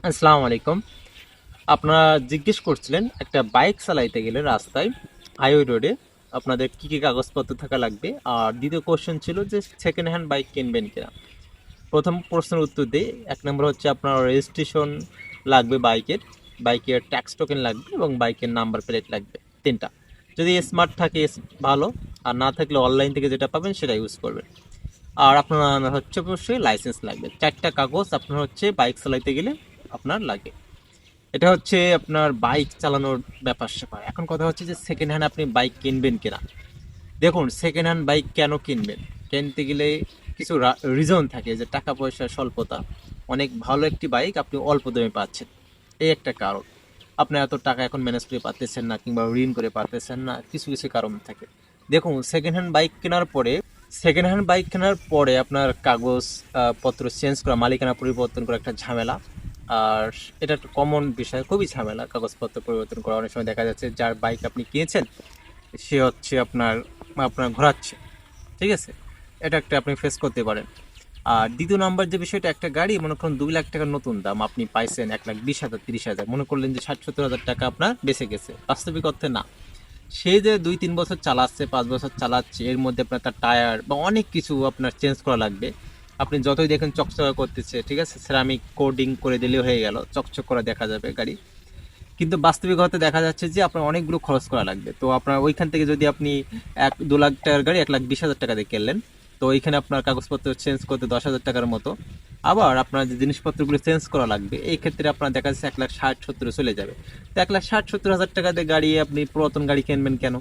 আসসালামু আলাইকুম। আপনারা জিজ্ঞেস করছিলেন একটা বাইক চালাইতে গেলে রাস্তায় হাইওয়ে রোডে আপনাদের কি কি কাগজপত্র থাকা লাগবে, আর দ্বিতীয় কোশ্চেন ছিল যে সেকেন্ড হ্যান্ড বাইক কিনবেন কিনা। প্রথম প্রশ্নের উত্তর দিই। এক নম্বর হচ্ছে আপনার রেজিস্ট্রেশন লাগবে বাইকের, বাইকের ট্যাক্স টোকেন লাগবে এবং বাইকের নাম্বার প্লেট লাগবে, তিনটা। যদি স্মার্ট থাকে ভালো, আর না থাকলে অনলাইন থেকে যেটা পাবেন সেটা ইউজ করবেন। আর আপনার হচ্ছে অবশ্যই লাইসেন্স লাগবে, চারটা কাগজ আপনার হচ্ছে বাইক চালাইতে গেলে আপনার লাগে। এটা হচ্ছে আপনার বাইক চালানোর ব্যাপার স্যাপার। এখন কথা হচ্ছে যে সেকেন্ড হ্যান্ড আপনি বাইক কিনবেন কিনা। দেখুন, সেকেন্ড হ্যান্ড বাইক কেন কিনবেন, কিনতে গেলে কিছু রিজন থাকে, যে টাকা পয়সার স্বল্পতা। অনেক ভালো একটি বাইক আপনি অল্প দামে পাচ্ছেন, এই একটা কারণ। আপনি এত টাকা এখন ম্যানেজ করে পারতেছেন না, কিংবা ঋণ করে পারতেছেন না, কিছু কিছু কারণ থাকে। দেখুন, সেকেন্ড হ্যান্ড বাইক কেনার পরে আপনার কাগজ পত্র চেঞ্জ করা, মালিকানা পরিবর্তন করা একটা ঝামেলা। আর এটা একটা কমন বিষয়, খুবই ঝামেলা কাগজপত্র পরিবর্তন করা। অনেক সময় দেখা যাচ্ছে যার বাইক আপনি কিনেছেন সে হচ্ছে আপনার আপনার ঘোরাচ্ছে, ঠিক আছে। এটা একটা আপনি ফেস করতে পারেন। আর দ্বিতীয় নাম্বার যে বিষয়টা, একটা গাড়ি মনে করুন 2 লাখ টাকার নতুন দাম, আপনি পাইছেন 1,20,000 30,000, মনে করলেন যে 60-70 হাজার টাকা আপনার বেঁচে গেছে। বাস্তবিক অর্থে না। সে যে 2-3 বছর চালাচ্ছে, 5 বছর চালাচ্ছে, এর মধ্যে আপনার তার টায়ার বা অনেক কিছু আপনার চেঞ্জ করা লাগবে। আপনি যতই দেখেন চকচকা করতেছে, ঠিক আছে, সেরামিক কোডিং করে দিলে হয়ে গেল, চকচক করে দেখা যাবে গাড়ি। কিন্তু বাস্তবিক হতে দেখা যাচ্ছে যে আপনার অনেকগুলো খরচ করা লাগবে। তো আপনার ওইখান থেকে যদি আপনি 2 লাখ টাকার গাড়ি 1,20,000 টাকা দিয়ে কিনলেন, তো ওইখানে আপনার কাগজপত্র চেঞ্জ করতে 10,000 টাকার মতো। আবার আপনার যে জিনিসপত্রগুলো চেঞ্জ করা লাগবে, এই ক্ষেত্রে আপনার দেখা যাচ্ছে 1,60,70 চলে যাবে। তো 1,60,70 হাজার টাকা দিয়ে গাড়ি, আপনি পুরাতন গাড়ি কিনবেন কেন?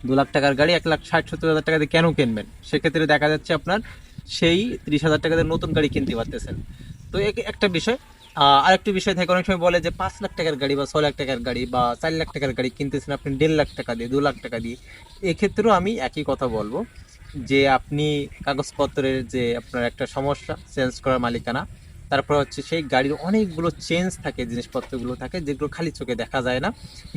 2 লাখ টাকার গাড়ি 1,60,70 হাজার টাকা দিয়ে কেন কিনবেন? সেক্ষেত্রে দেখা যাচ্ছে আপনার সেই 30,000 টাকা দিয়ে নতুন গাড়ি কিনতে পারতেছেন। তো একটা বিষয়। আরেকটা বিষয় থাকে, অনেক সময় বলে যে 5 লাখ টাকার গাড়ি বা 6 লাখ টাকার গাড়ি বা 4 লাখ টাকার গাড়ি কিনতেছেন আপনি 1.5 লাখ টাকা দিয়ে, 2 লাখ টাকা দিয়ে। এক্ষেত্রেও আমি একই কথা বলবো, যে আপনি কাগজপত্রের যে আপনার একটা সমস্যা, চেঞ্জ করার মালিকানা, তারপর হচ্ছে সেই গাড়ির অনেকগুলো চেঞ্জ থাকে, জিনিসপত্রগুলো থাকে যেগুলো খালি চোখে দেখা যায় না।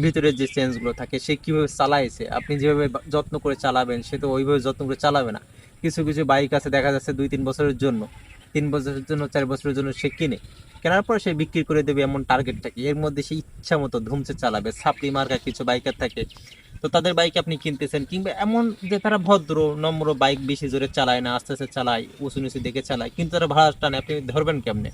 ভিতরের যে চেঞ্জগুলো থাকে, সে কীভাবে চালাইছে, আপনি যেভাবে যত্ন করে চালাবেন সে তো ওইভাবে যত্ন করে চালাবে না। কিছু কিছু বাইক আছে দেখা যাচ্ছে 2-3 বছরের জন্য, 3 বছরের জন্য, 4 বছরের জন্য সে কিনে, কেনার পর সে বিক্রি করে দেবে, এমন টার্গেট থাকে। এর মধ্যে সে ইচ্ছা মতো ধুমছে চালাবে, ছাপড়ি মার্কা কিছু বাইকার থাকে। তো তাদের বাইক আপনি কিনতেছেন, কিংবা এমন যে তারা ভদ্র নম্র, বাইক বেশি জোরে চালায় না, আস্তে আস্তে চালায়, উঁচু নিচু দেখে চালায়, কিন্তু তারা ভাড়া টানে, আপনি ধরবেন কেমনে?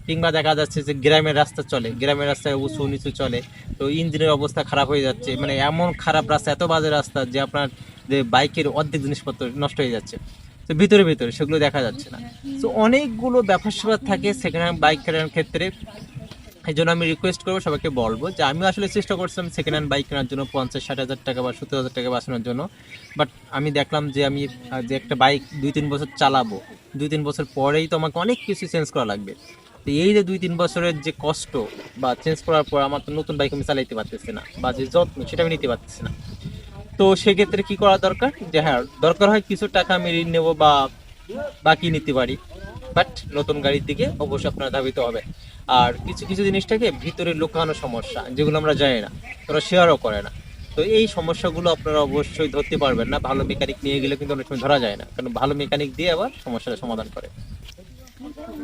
কিংবা দেখা যাচ্ছে যে গ্রামের রাস্তা চলে, গ্রামের রাস্তায় উঁচু নিচু চলে, তো ইঞ্জিনের অবস্থা খারাপ হয়ে যাচ্ছে, মানে এমন খারাপ রাস্তা, এত বাজে রাস্তা যে আপনার যে বাইকের অর্ধেক জিনিসপত্র নষ্ট হয়ে যাচ্ছে। তো ভিতরে ভিতরে সেগুলো দেখা যাচ্ছে না। তো অনেকগুলো ব্যাপার স্যাপার থাকে সেকেন্ড হ্যান্ড বাইক কেনার ক্ষেত্রে। এই জন্য আমি রিকোয়েস্ট করবো, সবাইকে বলবো যে আমি আসলে চেষ্টা করছিলাম সেকেন্ড হ্যান্ড বাইক কেনার জন্য 50-60 হাজার টাকা বা 70 হাজার টাকা বাঁচানোর জন্য। বাট আমি দেখলাম যে আমি যে একটা বাইক 2-3 বছর চালাবো, 2-3 বছর পরেই তো আমাকে অনেক কিছু চেঞ্জ করা লাগবে। তো এই যে 2-3 বছরের যে কষ্ট বা চেঞ্জ করার পর আমার তো নতুন বাইক আমি চালাইতে পারতেছি না, বা যে যত্ন সেটা আমি নিতে পারতেছি না। তো সেক্ষেত্রে কি করা দরকার, যে হ্যাঁ দরকার হয় কিছু টাকা আমি ঋণ নেবো বা বাকি নিতে পারি, বাট নতুন গাড়ির দিকে অবশ্যই আপনার ধাবিত হবে। আর কিছু কিছু জিনিসটাকে ভিতরে লুকানো সমস্যা, যেগুলো আমরা জানি না, ওরা শেয়ারও করে না। তো এই সমস্যাগুলো আপনারা অবশ্যই ধরতে পারবেন না, ভালো মেকানিক নিয়ে গেলে কিন্তু অনেক সময় ধরা যায় না, কারণ ভালো মেকানিক দিয়ে আবার সমস্যার সমাধান করে।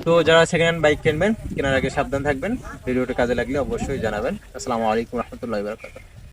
তো যারা সেকেন্ড হ্যান্ড বাইক কিনবেন, কেনার আগে সাবধান থাকবেন। ভিডিওটি কাজে লাগলে অবশ্যই জানাবেন। আসসালামু আলাইকুম রহমতুল্লাহ বারকাতুহু।